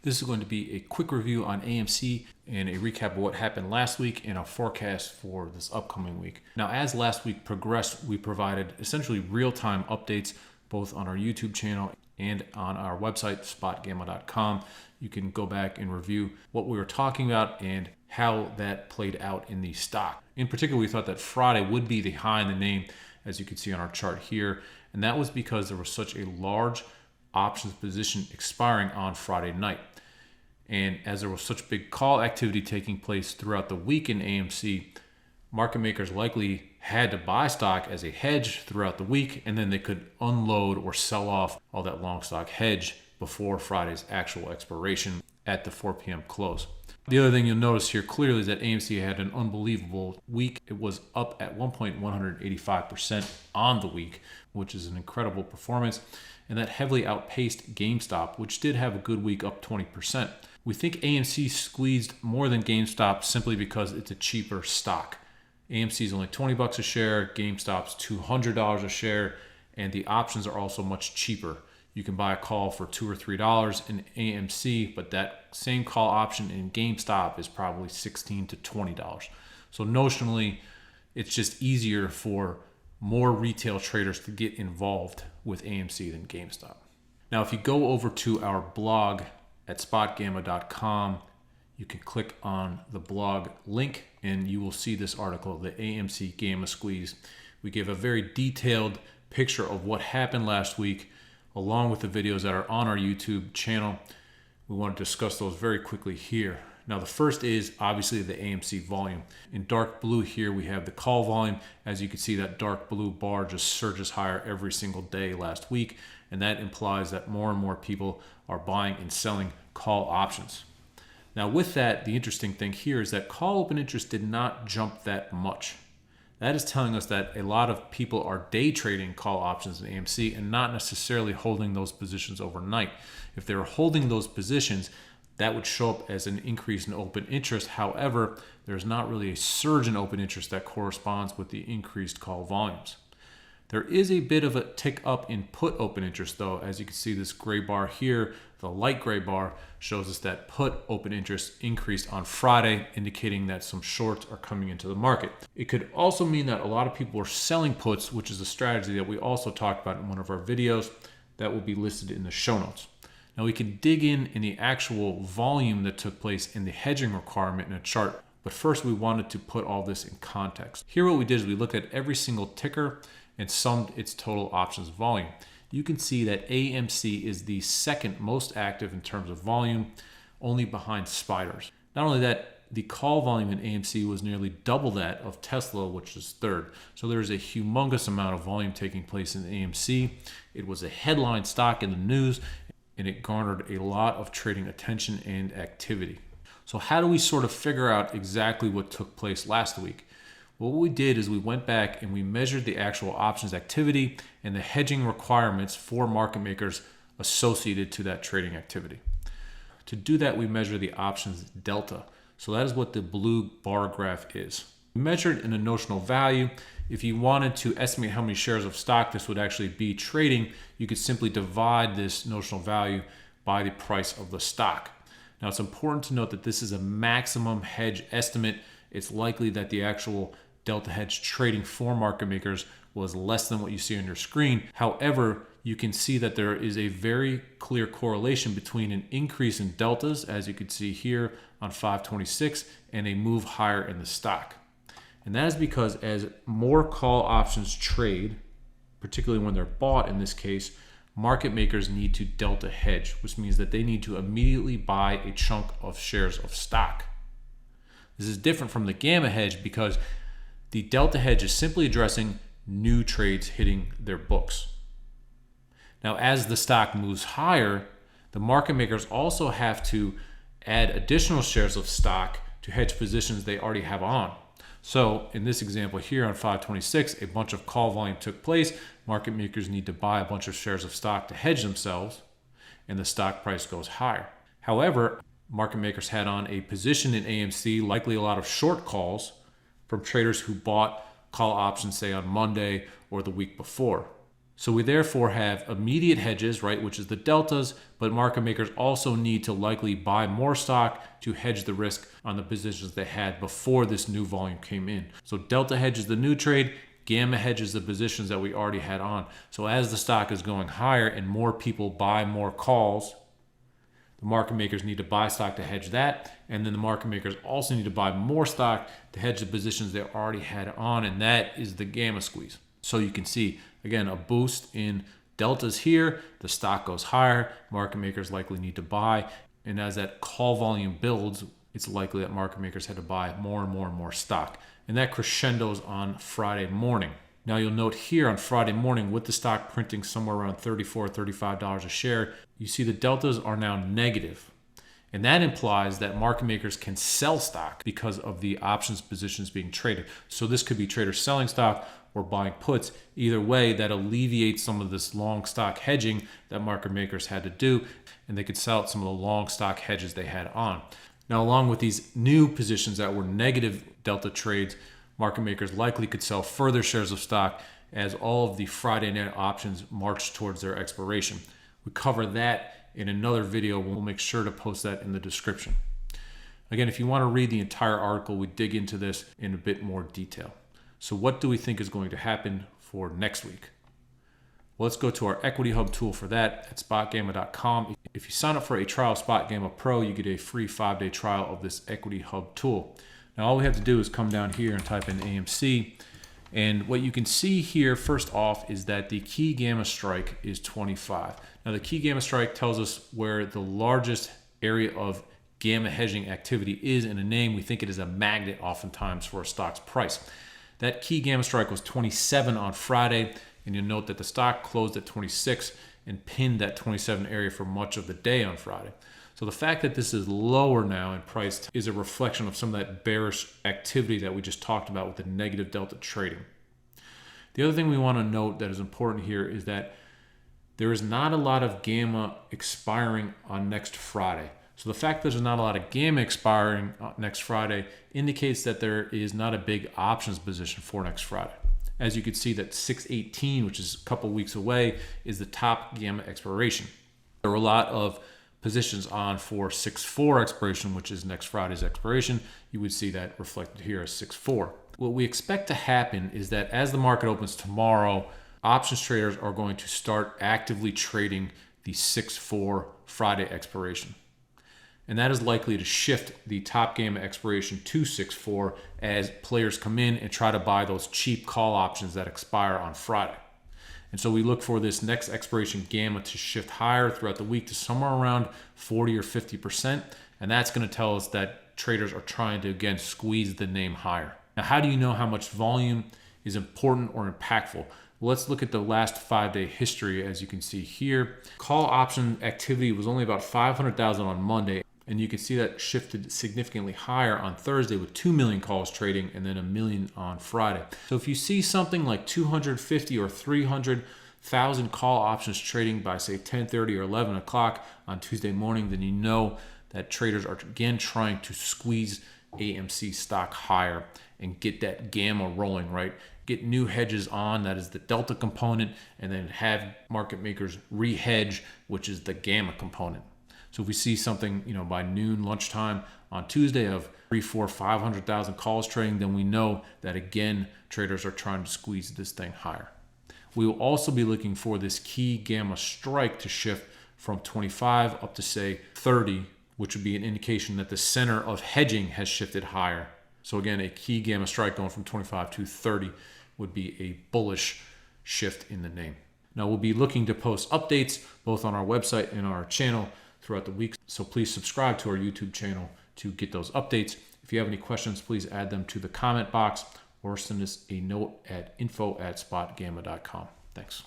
This is going to be a quick review on AMC and a recap of what happened last week and a forecast for this upcoming week. Now, as last week progressed, we provided essentially real-time updates both on our YouTube channel and on our website, SpotGamma.com. You can go back and review what we were talking about and how that played out in the stock. In particular, we thought that Friday would be the high in the name, as you can see on our chart here, and that was because there was such a large options position expiring on Friday night. And as there was such big call activity taking place throughout the week in AMC, market makers likely had to buy stock as a hedge throughout the week, and then they could unload or sell off all that long stock hedge before Friday's actual expiration at the 4 p.m. close. The other thing you'll notice here clearly is that AMC had an unbelievable week. It was up at 1.185% on the week, which is an incredible performance, and that heavily outpaced GameStop, which did have a good week, up 20%. We think AMC squeezed more than GameStop simply because it's a cheaper stock. AMC is only $20 a share, GameStop's $200 a share, and the options are also much cheaper. You can buy a call for $2 or $3 in AMC, but that same call option in GameStop is probably $16 to $20. So notionally, it's just easier for more retail traders to get involved with AMC than GameStop. Now, if you go over to our blog at SpotGamma.com, you can click on the blog link and you will see this article, the AMC Gamma Squeeze. We give a very detailed picture of what happened last week, along with the videos that are on our YouTube channel. We want to discuss those very quickly here. Now, the first is obviously the AMC volume. In dark blue here, we have the call volume. As you can see, that dark blue bar just surges higher every single day last week, and that implies that more and more people are buying and selling call options. Now, with that, the interesting thing here is that call open interest did not jump that much. That is telling us that a lot of people are day trading call options in AMC and not necessarily holding those positions overnight. If they were holding those positions, that would show up as an increase in open interest. However, there's not really a surge in open interest that corresponds with the increased call volumes. There is a bit of a tick up in put open interest though. As you can see, this gray bar here, the light gray bar, shows us that put open interest increased on Friday, indicating that some shorts are coming into the market. It could also mean that a lot of people are selling puts, which is a strategy that we also talked about in one of our videos that will be listed in the show notes. Now, we can dig in the actual volume that took place in the hedging requirement in a chart, but first we wanted to put all this in context. Here what we did is we looked at every single ticker and summed its total options volume. You can see that AMC is the second most active in terms of volume, only behind spiders. Not only that, the call volume in AMC was nearly double that of Tesla, which is third. So there's a humongous amount of volume taking place in AMC. It was a headline stock in the news, and it garnered a lot of trading attention and activity. So how do we sort of figure out exactly what took place last week? Well, what we did is we went back and we measured the actual options activity and the hedging requirements for market makers associated to that trading activity. To do that, we measure the options delta. So that is what the blue bar graph is. We measured in a notional value. If you wanted to estimate how many shares of stock this would actually be trading, you could simply divide this notional value by the price of the stock. Now, it's important to note that this is a maximum hedge estimate. It's likely that the actual delta hedge trading for market makers was less than what you see on your screen. However, you can see that there is a very clear correlation between an increase in deltas, as you can see here on 526, and a move higher in the stock. And that is because as more call options trade, particularly when they're bought in this case, market makers need to delta hedge, which means that they need to immediately buy a chunk of shares of stock. This is different from the gamma hedge because the delta hedge is simply addressing new trades hitting their books. Now, as the stock moves higher, the market makers also have to add additional shares of stock to hedge positions they already have on. So in this example here on 526, a bunch of call volume took place. Market makers need to buy a bunch of shares of stock to hedge themselves, and the stock price goes higher. However, market makers had on a position in AMC, likely a lot of short calls from traders who bought call options, say on Monday or the week before. So we therefore have immediate hedges, right, which is the deltas, but market makers also need to likely buy more stock to hedge the risk on the positions they had before this new volume came in. So delta hedge is the new trade, gamma hedges the positions that we already had on. So as the stock is going higher and more people buy more calls, the market makers need to buy stock to hedge that, and then the market makers also need to buy more stock to hedge the positions they already had on, and that is the gamma squeeze. So you can see, again, a boost in deltas here, the stock goes higher, market makers likely need to buy, and as that call volume builds, it's likely that market makers had to buy more and more and more stock. And that crescendos on Friday morning. Now you'll note here on Friday morning, with the stock printing somewhere around $34, $35 a share, you see the deltas are now negative. And that implies that market makers can sell stock because of the options positions being traded. So this could be traders selling stock or buying puts. Either way, that alleviates some of this long stock hedging that market makers had to do, and they could sell out some of the long stock hedges they had on. Now, along with these new positions that were negative delta trades, market makers likely could sell further shares of stock as all of the Friday night options march towards their expiration. We cover that in another video. We'll make sure to post that in the description. Again, if you want to read the entire article, we dig into this in a bit more detail. So what do we think is going to happen for next week? Well, let's go to our Equity Hub tool for that at SpotGamma.com. If you sign up for a trial of SpotGamma Pro, you get a free 5-day trial of this Equity Hub tool. Now, all we have to do is come down here and type in AMC. And what you can see here, first off, is that the key gamma strike is 25. Now, the key gamma strike tells us where the largest area of gamma hedging activity is in a name. We think it is a magnet oftentimes for a stock's price. That key gamma strike was 27 on Friday, and you'll note that the stock closed at 26 and pinned that 27 area for much of the day on Friday. So the fact that this is lower now in price is a reflection of some of that bearish activity that we just talked about with the negative delta trading. The other thing we want to note that is important here is that there is not a lot of gamma expiring on next Friday. So the fact that there's not a lot of gamma expiring next Friday indicates that there is not a big options position for next Friday. As you can see, that 6/18, which is a couple weeks away, is the top gamma expiration. There were a lot of positions on for 6/4 expiration, which is next Friday's expiration. You would see that reflected here as 6/4. What we expect to happen is that as the market opens tomorrow, options traders are going to start actively trading the 6/4 Friday expiration. And that is likely to shift the top gamma expiration to 6/4 as players come in and try to buy those cheap call options that expire on Friday. And so we look for this next expiration gamma to shift higher throughout the week to somewhere around 40 or 50%. And that's going to tell us that traders are trying to, again, squeeze the name higher. Now, how do you know how much volume is important or impactful? Well, let's look at the last 5-day history. As you can see here, call option activity was only about 500,000 on Monday. And you can see that shifted significantly higher on Thursday with 2 million calls trading and then 1 million on Friday. So if you see something like 250 or 300,000 call options trading by, say, 10:30 or 11 o'clock on Tuesday morning, then you know that traders are again trying to squeeze AMC stock higher and get that gamma rolling, right? Get new hedges on, that is the delta component, and then have market makers re-hedge, which is the gamma component. So if we see something, by noon, lunchtime on Tuesday of 300,000, 400,000, 500,000 calls trading, then we know that again, traders are trying to squeeze this thing higher. We will also be looking for this key gamma strike to shift from 25 up to, say, 30, which would be an indication that the center of hedging has shifted higher. So again, a key gamma strike going from 25 to 30 would be a bullish shift in the name. Now we'll be looking to post updates both on our website and our channel throughout the week. So please subscribe to our YouTube channel to get those updates. If you have any questions, please add them to the comment box or send us a note at info@spotgamma.com. Thanks.